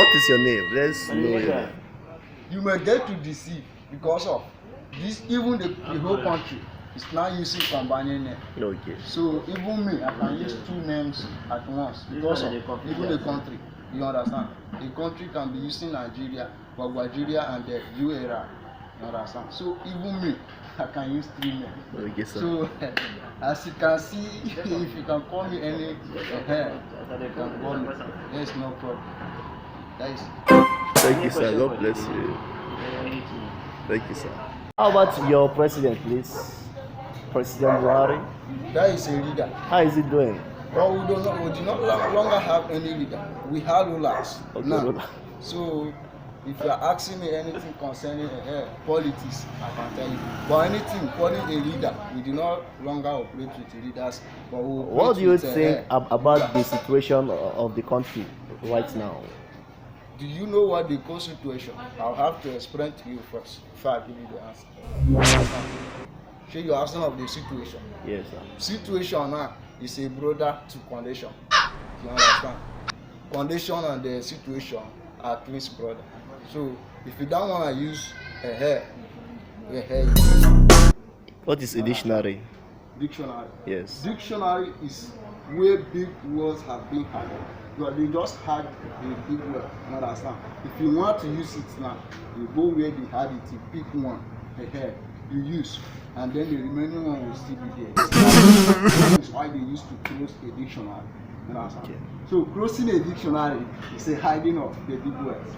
What is your name? Let's know your name. You may get to deceive because of this. Even the whole country is now using combining name. Okay. So even me, I can use two names at once because of even the country. You understand? The country can be using Nigeria, Nigeria and the UAR. You understand? So even me, I can use three names. Okay, sir. So as you can see, if you can call me any, you can call me. There's no problem. That is. Thank you, sir. God bless you. Thank you, sir. How about your president, please? President Buhari. That is a leader. How is he doing? But we do not longer have any leader. We have rulers now. So if you are asking me anything concerning politics, I can tell you. But anything calling a leader, we do not longer operate with leaders. But we what do you with, think about the situation of the country right now? Do you know what the current situation? I'll have to explain to you first before I give you the answer. So you asking of the situation. Yes, sir. Situation now is a brother to condition. You understand? Condition and the situation are twins brother. So if you don't want to use a hair. What is a dictionary? Dictionary. Yes. Dictionary is where big words have been added. They just had a big word. You understand? If you want to use it now, you go where they had it, you pick one, you use, and then the remaining one will still be there. That is why they used to close a dictionary. You understand? Okay. So closing a dictionary is a hiding of the big words.